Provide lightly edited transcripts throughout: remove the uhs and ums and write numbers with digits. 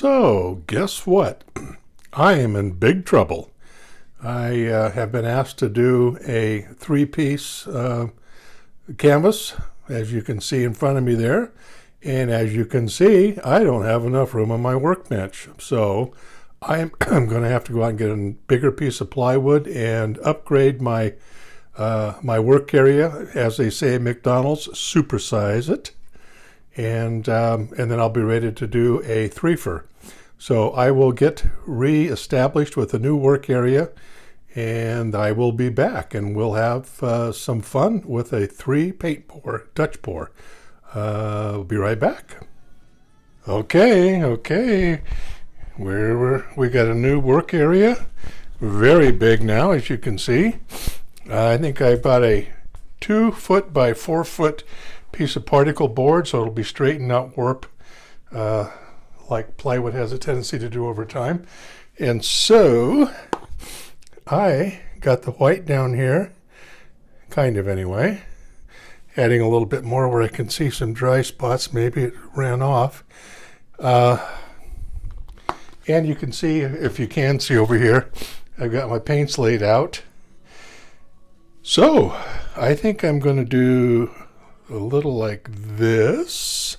So, guess what? I am in big trouble. I have been asked to do a three-piece canvas, as you can see in front of me there. And as you can see, I don't have enough room on my workbench. So I'm going to have to go out and get a bigger piece of plywood and upgrade my my work area, as they say at McDonald's, supersize it. And then I'll be ready to do a threefer. So I will get re-established with a new work area, and I will be back, and we'll have some fun with a 3 paint pour, Dutch pour. We'll be right back. Okay. We got a new work area, very big now, as you can see. I think I bought a 2 foot by 4 foot piece of particle board, so it'll be straight and not warp, like plywood has a tendency to do over time. And so I got the white down here, kind of anyway, adding a little bit more where I can see some dry spots. Maybe it ran off. And you can see, if you can see over here, I've got my paints laid out. So I think I'm going to do a little like this,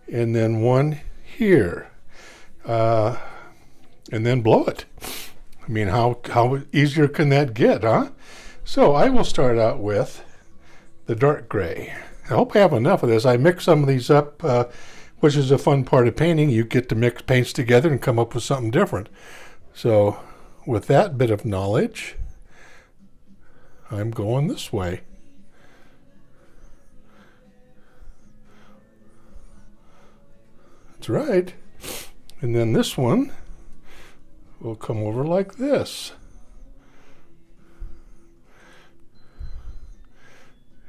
and then one here, and then blow it. I mean, how easier can that get, huh? So I will start out with the dark gray. I hope I have enough of this. I mix some of these up, which is a fun part of painting. You get to mix paints together and come up with something different. So with that bit of knowledge, I'm going this way. That's right. And then this one will come over like this.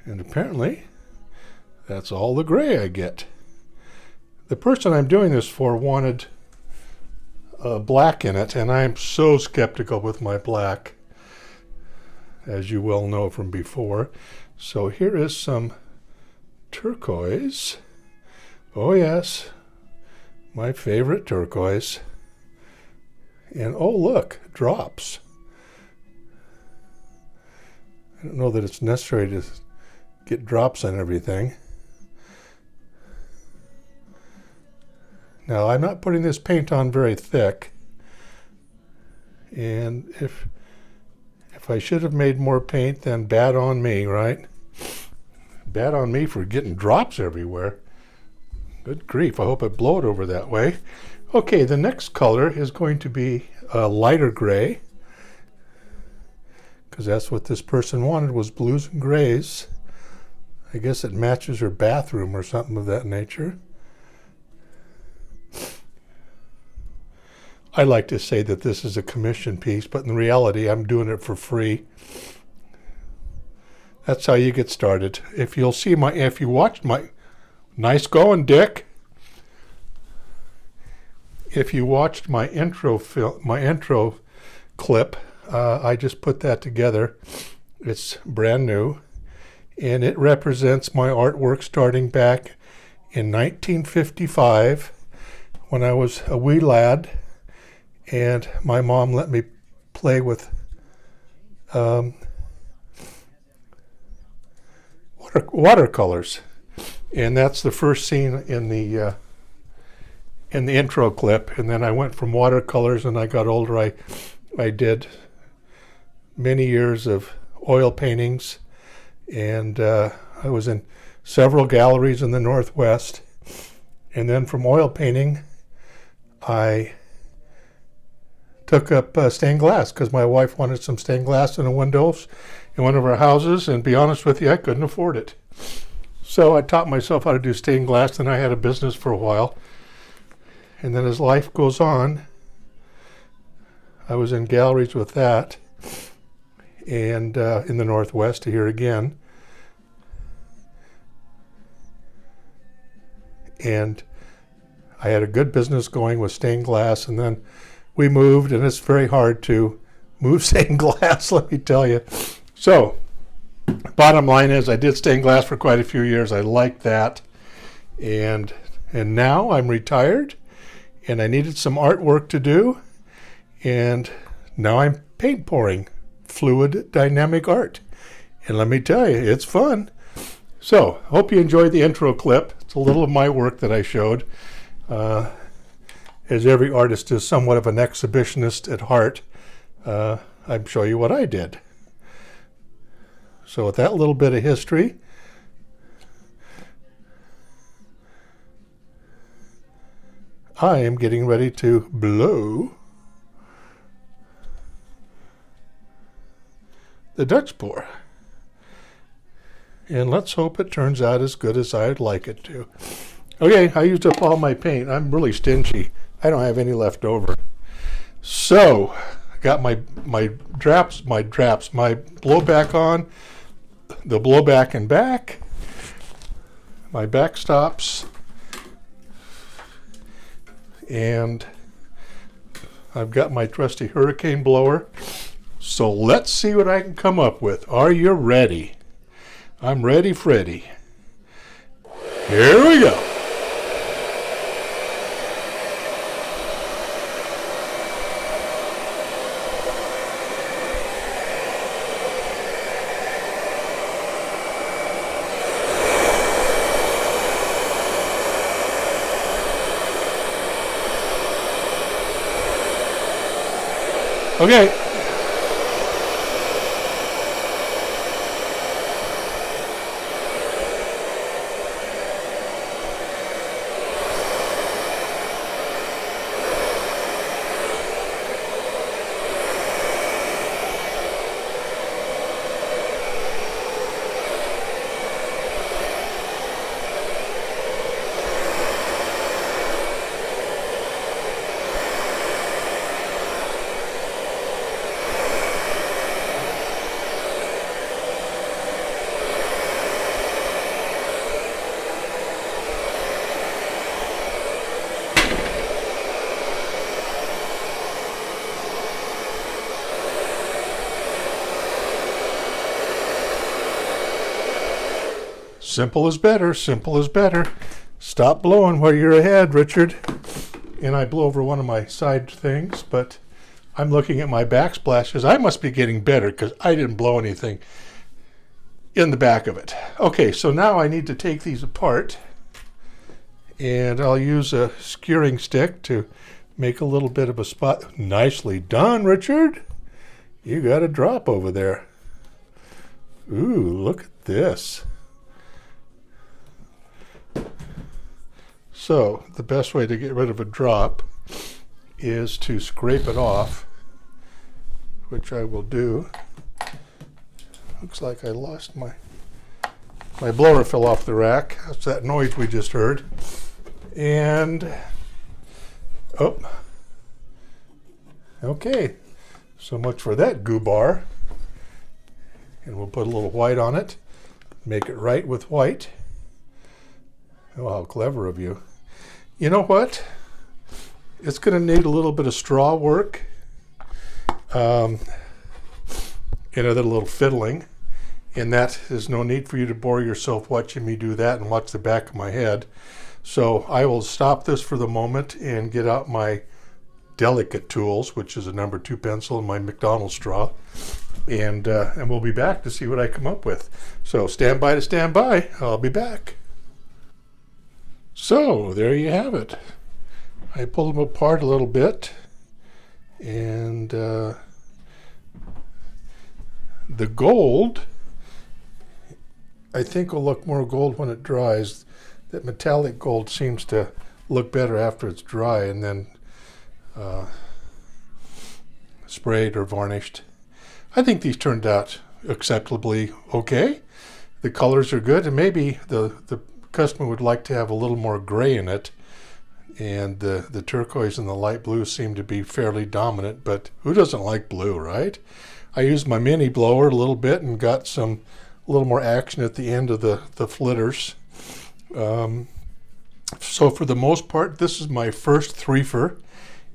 And apparently, that's all the gray I get. The person I'm doing this for wanted black in it, and I'm so skeptical with my black, as you well know from before. So here is some turquoise. Oh yes, my favorite turquoise. And oh look, drops. I don't know that it's necessary to get drops on everything. Now I'm not putting this paint on very thick, and if I should have made more paint, then bad on me, right? Bad on me for getting drops everywhere. Good grief, I hope I blow it over that way. Okay, the next color is going to be a lighter gray, because that's what this person wanted, was blues and grays. I guess it matches her bathroom or something of that nature. I like to say that this is a commission piece, but in reality, I'm doing it for free. That's how you get started. If you watched my, nice going, Dick. If you watched my intro clip, I just put that together. It's brand new, and it represents my artwork starting back in 1955 when I was a wee lad, and my mom let me play with watercolors, and that's the first scene in the intro clip. And then I went from watercolors, and I got older. I did many years of oil paintings, and I was in several galleries in the Northwest. And then from oil painting, I took up stained glass, because my wife wanted some stained glass in the windows in one of our houses, and to be honest with you, I couldn't afford it. So I taught myself how to do stained glass, and I had a business for a while. And then as life goes on, I was in galleries with that, and in the Northwest here again. And I had a good business going with stained glass, and then we moved, and it's very hard to move stained glass, let me tell you. So, bottom line is, I did stained glass for quite a few years. I liked that, and now I'm retired, and I needed some artwork to do, and now I'm paint pouring fluid dynamic art. And let me tell you, it's fun. So, hope you enjoyed the intro clip. It's a little of my work that I showed. As every artist is somewhat of an exhibitionist at heart, I'm showing you what I did. So with that little bit of history, I am getting ready to blow the Dutch pour. And let's hope it turns out as good as I'd like it to. Okay, I used up all my paint. I'm really stingy. I don't have any left over. So, I got my blowback on, the blowback and back, my backstops, and I've got my trusty hurricane blower. So let's see what I can come up with. Are you ready? I'm ready, Freddy. Here we go. Okay. Simple is better, simple is better. Stop blowing while you're ahead, Richard. And I blew over one of my side things, but I'm looking at my backsplashes. I must be getting better because I didn't blow anything in the back of it. Okay, so now I need to take these apart, and I'll use a skewering stick to make a little bit of a spot. Nicely done, Richard. You got a drop over there. Ooh, look at this. So the best way to get rid of a drop is to scrape it off, which I will do. Looks like I lost my blower fell off the rack. That's that noise we just heard. And, oh, okay. So much for that goo bar. And we'll put a little white on it, make it right with white. Oh, how clever of you. You know what? It's going to need a little bit of straw work. That little fiddling. And that is no need for you to bore yourself watching me do that and watch the back of my head. So I will stop this for the moment and get out my delicate tools, which is a number 2 pencil and my McDonald's straw. And we'll be back to see what I come up with. So stand by to stand by. I'll be back. So there you have it. I pulled them apart a little bit, and the gold, I think, will look more gold when it dries. That metallic gold seems to look better after it's dry and then sprayed or varnished. I think these turned out acceptably okay. The colors are good, and maybe the customer would like to have a little more gray in it, and the turquoise and the light blue seem to be fairly dominant, but who doesn't like blue, right? I used my mini blower a little bit and got a little more action at the end of the flitters. So for the most part, this is my first threefer,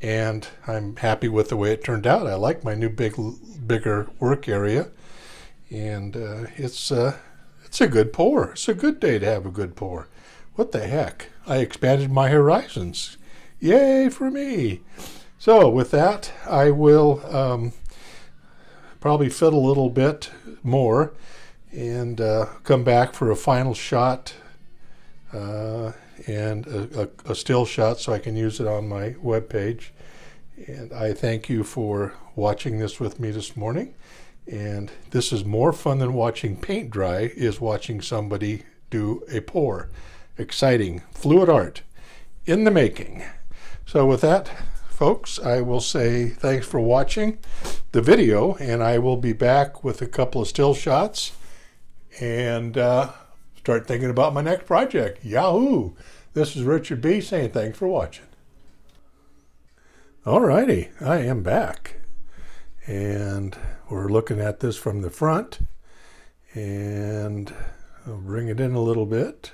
and I'm happy with the way it turned out. I like my new bigger work area, and it's a good pour. It's a good day to have a good pour. What the heck? I expanded my horizons. Yay for me. So with that, I will probably fiddle a little bit more and come back for a final shot and a still shot so I can use it on my webpage. And I thank you for watching this with me this morning. And this is more fun than watching paint dry, is watching somebody do a pour. Exciting, fluid art in the making. So with that, folks, I will say thanks for watching the video, and I will be back with a couple of still shots and start thinking about my next project. Yahoo! This is Richard B. saying thanks for watching. Alrighty, I am back. And we're looking at this from the front. And I'll bring it in a little bit.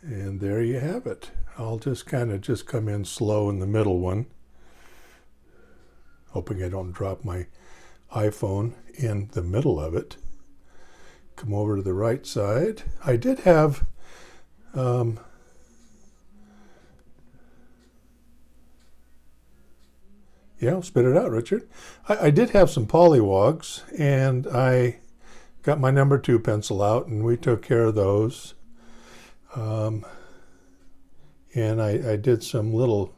And there you have it. I'll just kind of come in slow in the middle one. Hoping I don't drop my iPhone in the middle of it. Come over to the right side. I did have yeah, spit it out, Richard. I did have some polywogs, and I got my number 2 pencil out, and we took care of those. And I did some little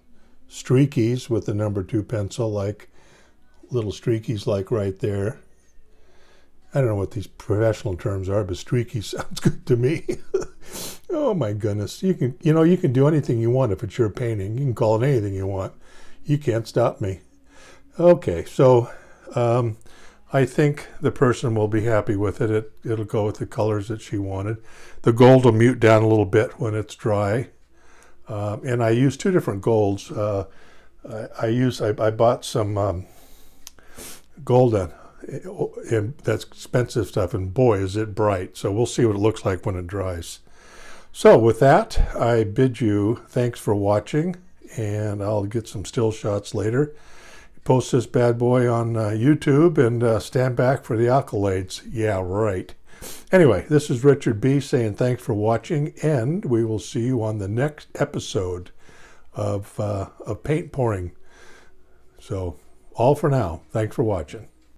streakies with the number 2 pencil, like little streakies like right there. I don't know what these professional terms are, but streaky sounds good to me. Oh my goodness. You can do anything you want if it's your painting. You can call it anything you want. You can't stop me. Okay, so I think the person will be happy with it. It'll go with the colors that she wanted. The gold will mute down a little bit when it's dry. And I use 2 different golds. I bought some gold and that's expensive stuff, and boy is it bright. So we'll see what it looks like when it dries. So with that, I bid you thanks for watching, and I'll get some still shots later. Post this bad boy on YouTube and stand back for the accolades. Yeah, right. Anyway, this is Richard B. saying thanks for watching, and we will see you on the next episode of paint pouring. So all for now. Thanks for watching.